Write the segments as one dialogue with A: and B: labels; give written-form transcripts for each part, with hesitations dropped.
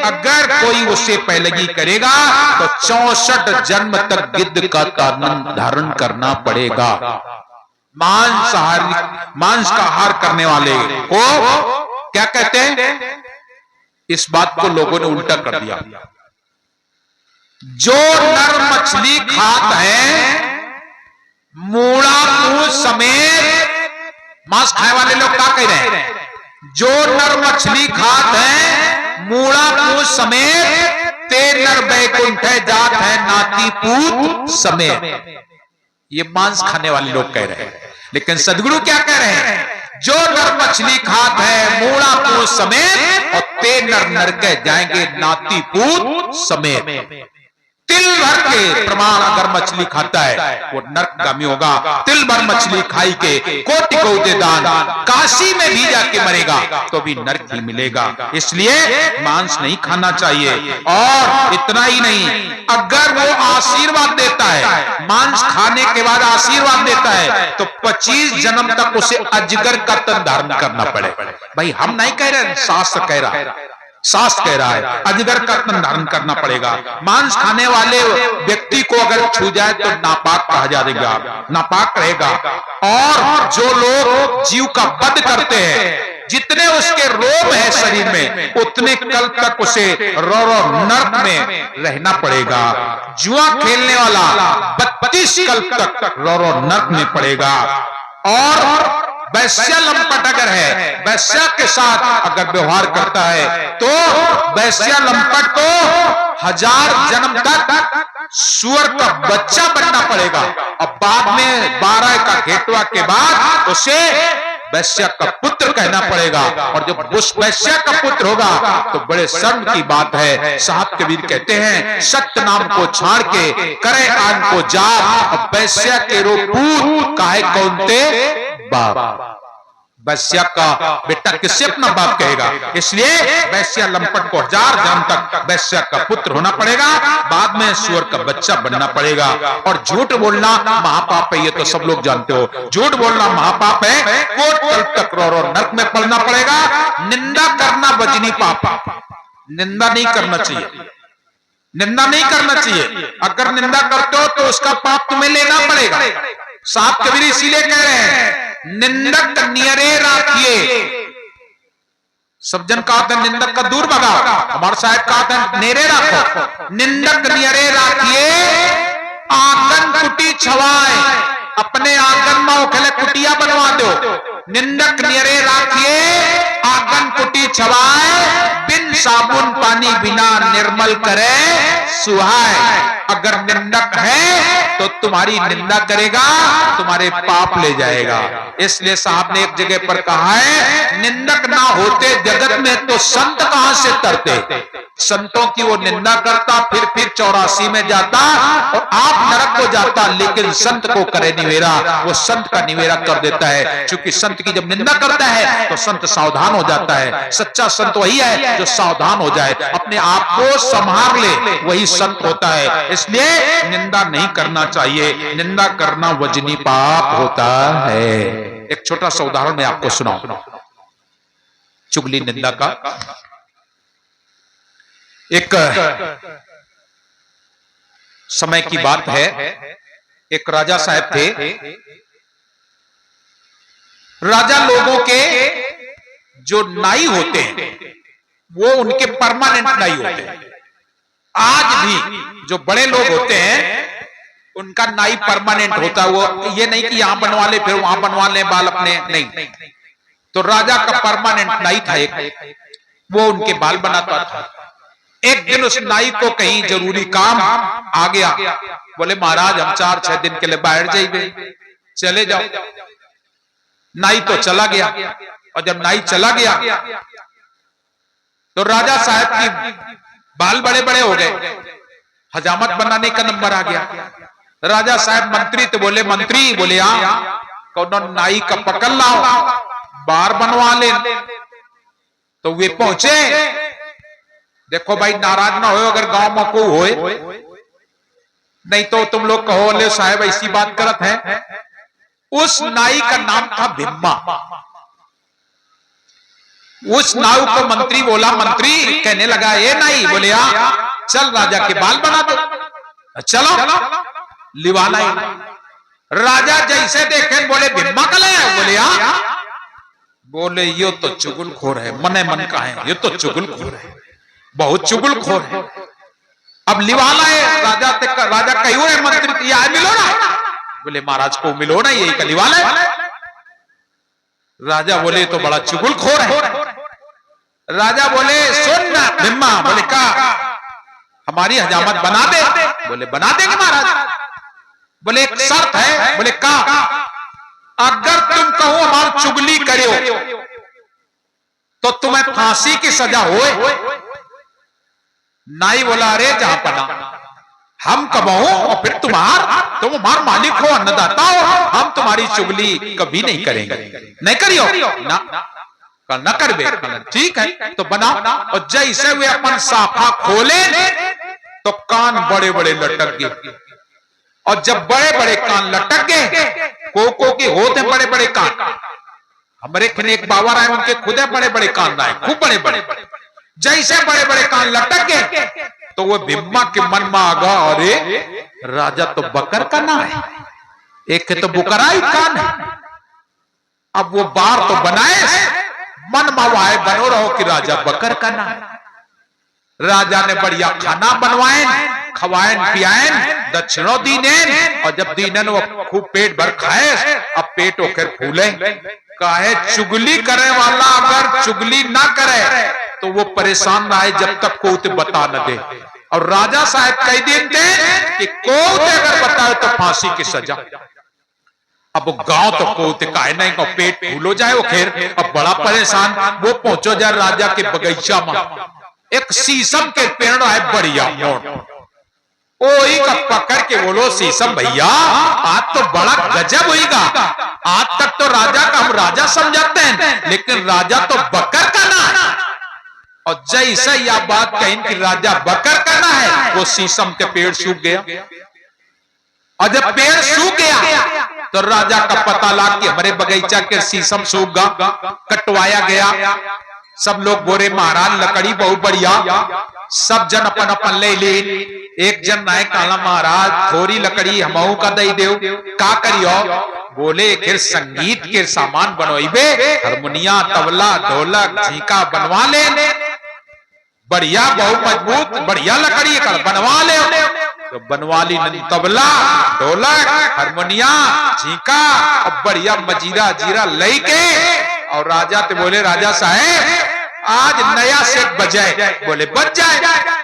A: अगर कोई उससे पैलगी करेगा तो 64 जन्म तक गिद्ध का तन धारण करना पड़ेगा। मांस का आहार करने वाले को क्या कहते हैं? इस बात को लोगों ने उल्टा कर दिया। जो नर मछली खात है मूड़ा पूछ समेत, मांस खाने वाले लोग क्या कह रहे हैं? जो नर मछली खात है मूड़ा पूछ समेत, ते नर बैकुंठ जात है नाती पूत समेत। ये मांस खाने वाले लोग कह रहे हैं, लेकिन सदगुरु क्या कह रहे हैं? जो नर मछली खात है मूड़ा पूछ समेत और ते नर नरक जाएंगे नाती पूत समेत। तिल भर के प्रमाण अगर मछली खाता है वो नरकगामी होगा। तिल भर मछली खाई के कोटि को दे दान, काशी में भी जाके मरेगा तो भी नरक ही मिलेगा। इसलिए मांस नहीं खाना चाहिए। और इतना ही नहीं, अगर वो आशीर्वाद देता है, मांस खाने के बाद आशीर्वाद देता है तो 25 जन्म तक उसे अजगर का तन धारण करना पड़े। भाई हम नहीं कह रहे, शास्त्र कह रहा है, शास्त्र कह रहा है अजगर का तन धारण करना पड़ेगा। मांस खाने वाले व्यक्ति को अगर छू जाए तो नापाक कहा जाएगा, नापाक रहेगा। और जो लोग जीव का वध करते हैं, जितने उसके रोम है शरीर में, उतने कल तक उसे रो नर्क में रहना पड़ेगा। जुआ खेलने वाला 32 कल तक रो नर्क में पड़ेगा। और वैश्या लंपट अगर है, वैश्या के साथ अगर व्यवहार करता है तो वैश्या लंपट को 1000 जन्म तक सुअर का बच्चा बनना पड़ेगा। और बाद में 12 का घेटवा के बाद उसे वैश्या का पुत्र कहना पड़ेगा। और जब उस वैश्या का पुत्र होगा तो बड़े शर्म की बात है। साहब कबीर कहते हैं, सत्य नाम को छाड़ के करे आन को जा, वैश्या के रो पूत काहे कौनते बाप। वैश्या का बेटा किससे अपना बाप कहेगा? इसलिए वैश्या लंपट को 1000 जन्म तक वैश्या का पुत्र होना पड़ेगा, बाद में सुअर का बच्चा बनना पड़ेगा। और झूठ बोलना महापाप है, ये तो सब लोग जानते हो। झूठ बोलना महापाप है, कोट कल तक रो नरक में पड़ना पड़ेगा। निंदा करना वजनी पाप, निंदा नहीं करना चाहिए, निंदा नहीं करना चाहिए। अगर निंदा करते हो तो उसका पाप तुम्हें लेना पड़ेगा। साहब कबीर इसीलिए कह रहे हैं, निंदक नियरे राखिए। सब जन कहा था निंदक का दूर भगाओ, हमारे साहब कहा था नेरे राखो। निंदक नियरे राखिए, आंगन कुटी छवाए, अपने आंगन में ओखले कुटिया बनवा दो। निंदक नियरे राखिए, आंगन कुटी छवाए, बिन साबुन पानी बिना निर्मल करे सुहाए। अगर निंदक है तो तुम्हारी निंदा करेगा, तुम्हारे पाप ले जाएगा। इसलिए साहब ने एक जगह पर कहा है, निंदक ना होते जगत में तो संत कहां से तरते। संतों की वो निंदा करता, फिर 84 में जाता और आप नरक को जाता, लेकिन संत को करे निवेरा, वो संत का निवेरा कर देता है। क्योंकि संत की जब निंदा करता है तो संत सावधान हो जाता है। सच्चा संत वही है जो सावधान हो जाए, अपने आप को संभाल ले, वही संत होता है। इसलिए निंदा नहीं करना चाहिए, निंदा करना वजनी पाप होता है। एक छोटा सा उदाहरण मैं आपको सुनाऊं चुगली निंदा का। एक समय की बात है, एक राजा साहब थे। राजा लोगों के जो नाई होते हैं वो उनके परमानेंट नाई होते हैं। आज भी जो बड़े लोग होते हैं उनका नाई परमानेंट होता है। वो ये नहीं कि यहां बनवा ले फिर वहां बनवा ले बाल अपने, नहीं। तो राजा का परमानेंट नाई था एक, वो उनके बाल बनाता था। एक दिन उस नाई को कहीं जरूरी काम आ गया, बोले महाराज हम 4-6 दिन के लिए बाहर जाइए, चले जाओ। नाई तो चला गया, और जब नाई चला गया तो राजा साहब की बाल बड़े बड़े हो गए, हजामत बनाने का नंबर आ गया। राजा साहब मंत्री तो बोले, मंत्री बोले कौन नाई का पकड़ लाओ, बार बनवा ले। तो वे पहुंचे। देखो भाई नाराज ना हो अगर गांव में को होए, नहीं तो तुम लोग कहो ले साहब ऐसी बात करत है। उस नाई का नाम था भिम्मा। उस नाव को मंत्री बोला, मंत्री कहने लगा ये नहीं, बोले आ चल राजा के बाल बना दो, चलो लिवाला। राजा जैसे देखे बोले भिम्मा का लाया, बोले आ, बोले ये तो चुगलखोर है, मने मन का है, ये तो चुगलखोर है, बहुत चुगलखोर है। अब लिवाला है राजा कहो है मंत्री आए मिलो ना, बोले महाराज को मिलो ना, यही का लिवाला है। राजा बोले तो बड़ा चुगलखोर है। राजा बोले सुन ना भिम्मा, बोले का हमारी हजामत बना दे, बोले बना देंगे महाराज। बोले एक शर्त है, बोले का अगर तुम कहो हमारी चुगली करो तो तुम्हें फांसी की सजा होए। नाई बोला अरे जहां पना हम कमाओ और फिर तुम हमार मालिक हो, अन्नदाता हो, हम तुम्हारी चुगली कभी नहीं करेंगे, नहीं करियो ना कर बे, ठीक है तो बनाओ। और जैसे वे अपन साफा खोले तो कान बड़े बड़े लटक गए, और जब बड़े बड़े कान लटक गए, को के होते बड़े बड़े कान, हमारे खने एक बाबा आए उनके खुदे बड़े बड़े कान आए, खूब बड़े बड़े, जैसे बड़े बड़े कान लटक गए तो वो भिम्मा के मन में आगा, अरे राजा तो बकर का ना है, एक तो बुकराई कान है। अब वो बार तो बनाए, मन मावाए बनो रहो कि राजा बकर का ना है। राजा ने बढ़िया खाना बनवाए, खवाएन पियाएन, दक्षिणों दीनेन, और जब दीनन वो खूब पेट भर खाए, अब पेट ओकर फूले। काहे चुगली करे वाला अगर चुगली ना करे तो वो परेशान रहे जब तक को उते बता न दे। और राजा साहब कह दिन थे कि को उते अगर बताए तो फांसी की सजा। अब गांव तो को उते काहे नहीं को पेट फूलो जाए वो खेर। अब बड़ा परेशान वो पहुंचो जाए राजा के बगीचा में, एक शीशम के पेड़ है बढ़िया मोट, ओही का पकड़ के बोलो शीशम भैया आज तो बड़ा गजब होगा, आज तक तो राजा का हम राजा समझते हैं लेकिन राजा तो बकर का ना है। और जैसे यह बात कहीं कि राजा बकर का ना है, वो शीशम के पेड़ सूख गया। और जब पेड़ सूख गया तो राजा का पता लगा कि हमारे बगीचा के शीशम सूख गया, कटवाया गया। सब लोग बोरे महाराज लकड़ी बहुत बढ़िया, सब जन अपन अपन ले ली। एक जन नाय काला महाराज थोड़ी लकड़ी हमहू का दई देव, का करियो? बोले फिर संगीत के सामान बनवाइबे, हारमोनिया तबला ढोलक झीका बनवा ले, बढ़िया बहुत मजबूत बढ़िया लकड़ी का बनवा ले। तो बनवा ली तबला ढोलक हारमोनिया झीका और बढ़िया मजीरा जीरा लेके, और राजा ते बोले राजा साहेब आज नया सेट बजाए, बोले बज जाए।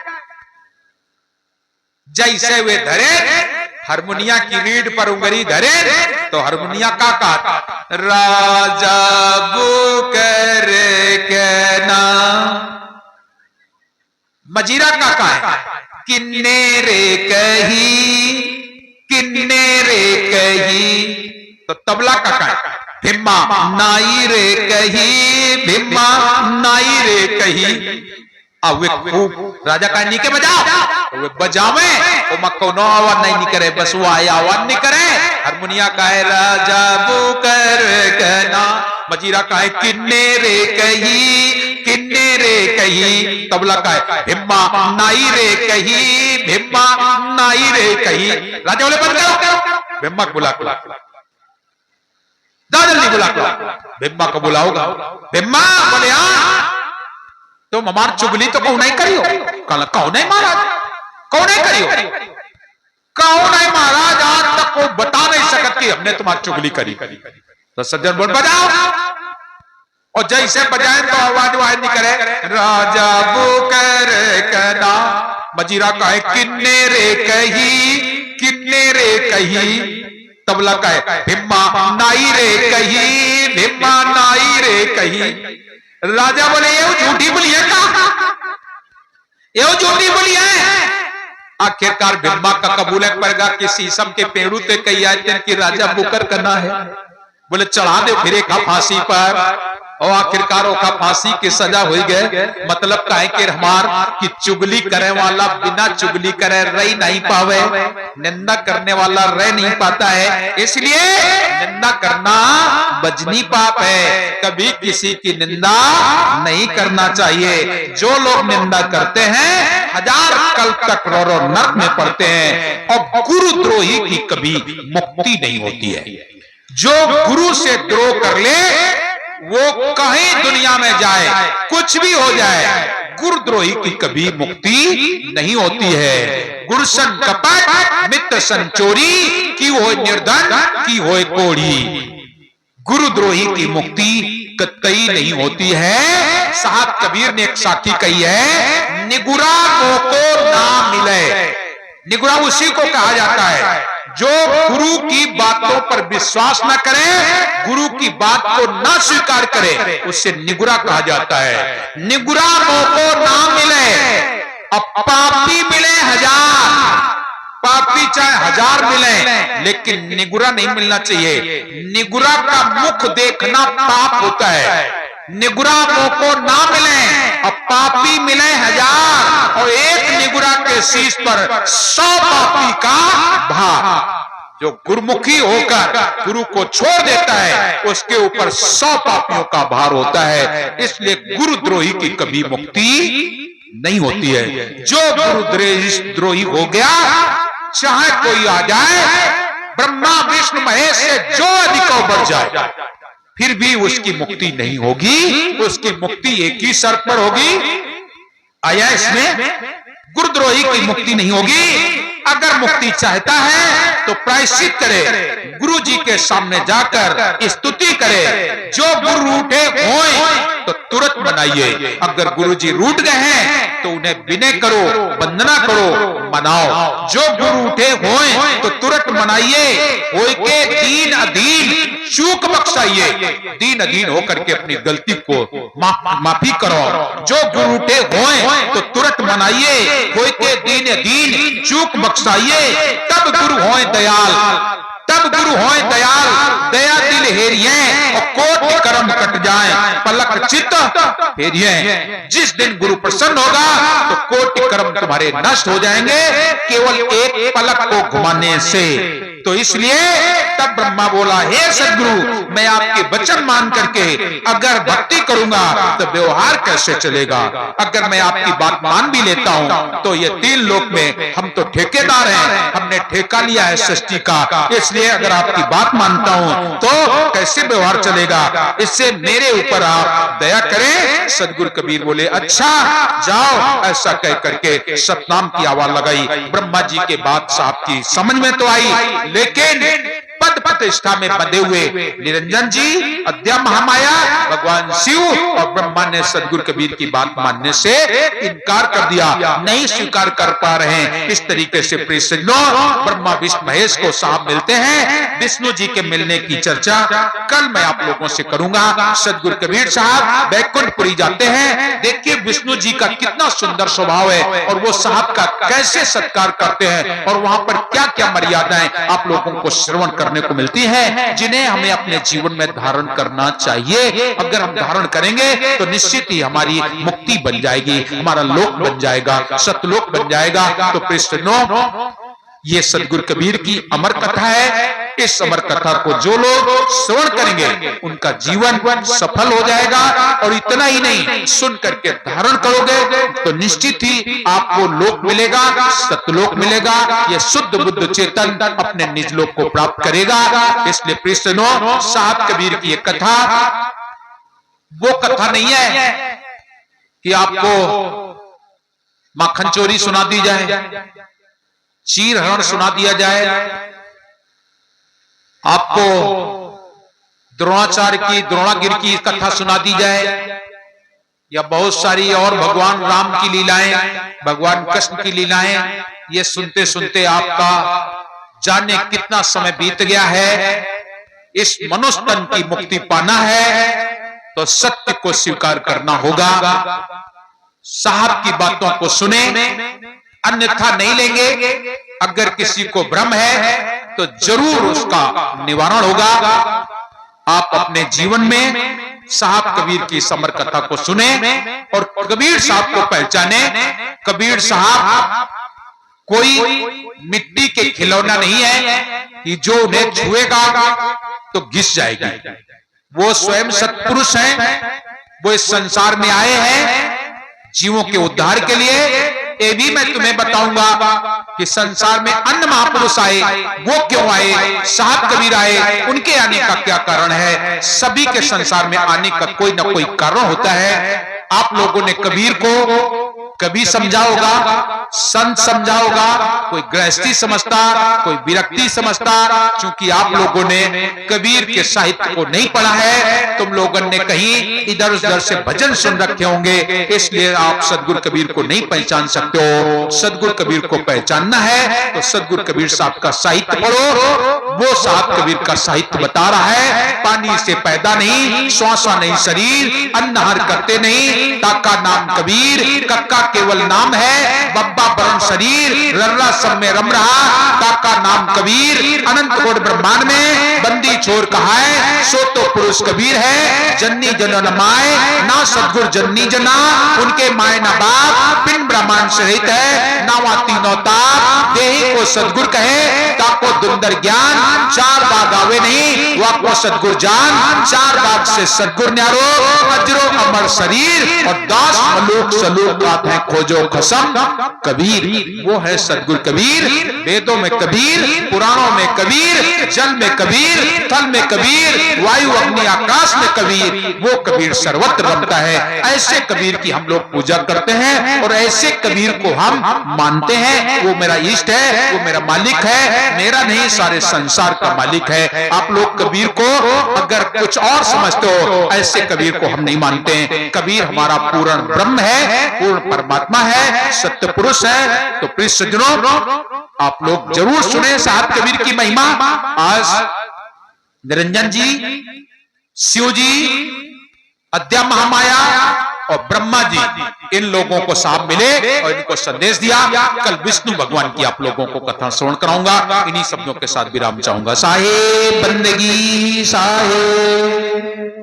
A: जैसे वे धरे हारमोनिया की रीढ़ पर उंगली धरे तो हारमोनिया का कहा, राजा बुकर के ना, मजीरा का कहा किन्ने रे कही, किन्ने रे कही। तो तबला का कहा भिम्मा नाई रे कही, भिम्मा नाई रे कही। अब वे खूब राजा का नीके बजाओ, तो वे बजावे वो मक्को नो आवाज नहीं निकरे, बस वो आया आवाज निकरे। हारमोनिया का है राजा बुकर कहना, मजीरा का है किन्ने रे कही, किन्ने रे कही। तबला का है भिम्मा नाई रे कही, भिम्मा नाई रे कही। राजा बोले बंद करो, भिम्मा बुला जल्दी बुला, भिम्मा को बुलाओगा। भिम्मा बोले तुम हमार चुगली तो कौन नहीं करियो? कौन नहीं महाराज, कौन नहीं करियो? कौन नहीं महाराज, आज तक को बता नहीं सकत कि हमने तुम्हारी चुगली करी। तो सज्जन बोल बजाओ, और जैसे बजाए तो आवाज वाज नहीं करे, राजा बुकर कहना, मजीरा का है किन्ने रे कही, किन्ने रे कही। तबला का है भिम्मा नाई रे कही, भिम्मा नाई रे कही। राजा बोले ये झूठी बोली है का, ये झूठी बोली है। आखिरकार भिम्मा का कबूल पड़ेगा कि शीशम के पेड़ू ते कही आते कि राजा बुकर करना है। बोले चढ़ा दे फिरे का फांसी पर, और आखिरकार का फांसी की सजा हो गए। मतलब काहे के हमार कि चुगली करे वाला बिना चुगली करे रह नहीं पावे, निंदा करने वाला रह नहीं पाता है, इसलिए निंदा करना बजनी पाप है। कभी किसी की निंदा नहीं करना चाहिए। जो लोग निंदा करते हैं 1000 कल्प तक रो नरक में पड़ते हैं, और गुरुद्रोही की कभी मुक्ति नहीं होती है। जो गुरु से द्रोह कर ले वो कहीं दुनिया में जाए, कुछ भी हो जाए, गुरुद्रोही की कभी मुक्ति नहीं होती है। गुरुसन कपट मित्र सन चोरी, की हो निर्धन की हो कोड़ी। गुरुद्रोही की मुक्ति कतई नहीं होती है। साहब कबीर ने एक साखी कही है, निगुरा को ना मिले। निगुरा उसी को कहा जाता है जो गुरु की बातों पर विश्वास न करे, गुरु की बात को न स्वीकार करे, उससे निगुरा कहा जाता है। निगुरा को ना मिले, अब पापी मिले 1000, पापी चाहे 1000 मिले, लेकिन निगुरा नहीं मिलना चाहिए। निगुरा का मुख देखना पाप होता है। निगुरा को ना मिले और पापी मिले 1000, और एक निगुरा के शीश पर 100 पापी का भार। जो गुरुमुखी होकर गुरु को छोड़ देता है उसके ऊपर 100 पापियों का भार होता है। इसलिए गुरुद्रोही की कभी मुक्ति नहीं होती है। जो गुरुद्रोही हो गया, चाहे कोई आ जाए, ब्रह्मा विष्णु महेश से जो अधिक बढ़ जाए, फिर भी उसकी मुक्ति नहीं होगी। उसकी मुक्ति एक ही शर्त पर होगी। आया इसमें गुरुद्रोही की मुक्ति नहीं होगी। अगर मुक्ति चाहता है तो प्रायश्चित करे, गुरु जी के सामने जाकर स्तुति करे। जो गुरु रूठे होए तो तुरंत मनाइए। अगर गुरु जी रूठ गए हैं तो उन्हें विनय करो, वंदना करो, मनाओ। जो गुरु उठे होए तो तुरंत मनाइए। होए के दीन अधीन चूक बख्शाइए, दीन अधीन होकर के अपनी गलती को माफी करो। जो गुरु उठे होए तो तुरंत मनाइए। होए के दीन अधीन चूक बख्शाइए, तब गुरु होए दयाल, तब गुरु होए दयाल। दया दिल हेरिए और कोटि कर्म कट जाए, पलक चित्त फेरिए। जिस दिन गुरु प्रसन्न होगा तो कोटि कर्म तुम्हारे नष्ट हो जाएंगे, केवल एक पलक को घुमाने से। तो इसलिए तब ब्रह्मा बोला, हे सदगुरु, मैं आपके वचन मान करके अगर भक्ति करूंगा तो व्यवहार कैसे चलेगा? अगर मैं आपकी बात मान भी लेता हूं तो ये 3 लोक में हम तो ठेकेदार हैं, हमने ठेका लिया है सृष्टि का। इसलिए अगर आपकी बात मानता हूं तो कैसे व्यवहार चलेगा? इससे मेरे ऊपर आप दया करें। सदगुरु कबीर बोले, अच्छा जाओ। ऐसा कह करके सतनाम की आवाज लगाई। ब्रह्मा जी के बात साहब की समझ में तो आई, लेकिन पद प्रतिष्ठा में बंधे हुए निरंजन जी, अद्या महामाया, भगवान शिव और ब्रह्मा ने सदगुरु कबीर की बात मानने से इनकार कर दिया, नहीं स्वीकार कर पा रहे हैं। इस तरीके से प्रिय सज्जनों, ब्रह्मा विष्णु महेश को साहब मिलते हैं। विष्णु जी के मिलने की चर्चा कल मैं आप लोगों से करूंगा। सदगुरु कबीर साहब बैकुंठपुरी जाते हैं। देखिए विष्णु जी का कितना सुंदर स्वभाव है और वो साहब का कैसे सत्कार करते हैं, और वहां पर क्या क्या मर्यादाएं आप लोगों को श्रवण करने को मिलती है, जिन्हें हमें अपने जीवन में धारण करना चाहिए। अगर हम धारण करेंगे तो निश्चित ही हमारी मुक्ति बन जाएगी, हमारा लोक बन जाएगा, सतलोक बन जाएगा। तो प्रियजनों, ये सदगुरु कबीर की अमर कथा है। इस अमर कथा को जो लोग श्रवण करेंगे उनका जीवन सफल हो जाएगा। और इतना ही नहीं, सुन करके धारण करोगे तो निश्चित ही आपको लोक मिलेगा, सतलोक मिलेगा। ये शुद्ध बुद्ध चेतन अपने निज लोक को प्राप्त करेगा। इसलिए प्रियजनों, साहब कबीर की ये कथा वो कथा नहीं है कि आपको माखन चोरी सुना दी जाए, चीर हरण सुना दिया जाए, आपको द्रोणाचार्य की, द्रोणागिरि की कथा सुना दी जाए, या बहुत सारी और भगवान राम की लीलाएं, भगवान कृष्ण की लीलाएं, ये सुनते सुनते आपका जाने कितना समय बीत गया है। इस मनुष्य तन की मुक्ति पाना है तो सत्य को स्वीकार करना होगा। साहब की बातों को सुने, अन्यथा नहीं लेंगे। अगर किसी को भ्रम है तो जरूर उसका निवारण होगा। आप अपने जीवन में साहब कबीर की समर कथा को सुने और कबीर साहब को पहचाने। कबीर साहब कोई मिट्टी के खिलौना नहीं है कि जो उन्हें छुएगा तो घिस जाएगी। वो स्वयं सत्पुरुष हैं। वो इस संसार में आए हैं जीवों के उद्धार के लिए। ये भी मैं तुम्हें बताऊंगा कि संसार में अन्य महापुरुष आए, वो क्यों आए, साहब कबीर आए, उनके आने का क्या कारण है। सभी के संसार में आने का कोई ना कोई कारण होता है। आप लोगों ने कबीर को कभी समझा होगा, संत समझा होगा, कोई गृहस्थी समझता, कोई विरक्ति समझता। क्योंकि आप लोगों ने कबीर के साहित्य को नहीं पढ़ा है, तुम लोगों ने कहीं इधर उधर से भजन सुन रखे होंगे, इसलिए आप सदगुरु कबीर को नहीं पहचान सकते हो। सदगुरु कबीर को पहचानना है तो सदगुरु कबीर साहब का साहित्य पढ़ो। वो साहब कबीर का साहित्य बता रहा है, पानी से पैदा नहीं, श्वासा नहीं शरीर, अन्नहार करते नहीं, ताका नाम कबीर, कक्का केवल नाम है, बब्बा बरन शरीर, रर्रा सब में रम रहा, ताका नाम कबीर, अनंत कोट ब्रह्मांड में बंदी छोर कहा है, सो तो पुरुष कबीर है। जन्नी जनन माए ना सदगुरु जन्नी जना, उनके माए ना बाप, पिंड ब्रह्मांड से रहित है, नावा तीनों ताप, देही को सदगुरु कहे, ताको दुंदर ज्ञान, चार बाग आवे नहीं, वाको सदगुरु जान, चार बाग से सदगुरु न्यारो, अजरो अमर शरीर और दास मलूक सलूक आते हैं खोजो खसम कबीर। वो है सदगुरु कबीर। वेदों में कबीर, पुराणों में कबीर, जल में कबीर, थल में कबीर, वायु अग्नि आकाश में कबीर। वो कबीर सर्वत्र रमता है। ऐसे कबीर की हम लोग पूजा करते हैं और ऐसे कबीर को हम मानते हैं। वो मेरा इष्ट है, वो मेरा मालिक है, मेरा नहीं सारे संसार का मालिक है। आप लोग कबीर को अगर कुछ और समझते हो, ऐसे कबीर को हम नहीं मानते हैं। कबीर हमारा पूर्ण ब्रह्म है, पूर्ण परमात्मा है, सत्य पुरुष है। तो प्रिय सज्जनों, आप लोग जरूर सुने साहब कबीर की महिमा। आज निरंजन जी, शिव जी, अद्या महामाया और ब्रह्मा जी, इन लोगों को साहब मिले और इनको संदेश दिया। कल विष्णु भगवान की आप लोगों को कथा श्रवण कराऊंगा। इन्हीं शब्दों के साथ विराम चाहूंगा। साहेब बंदगी साहेब।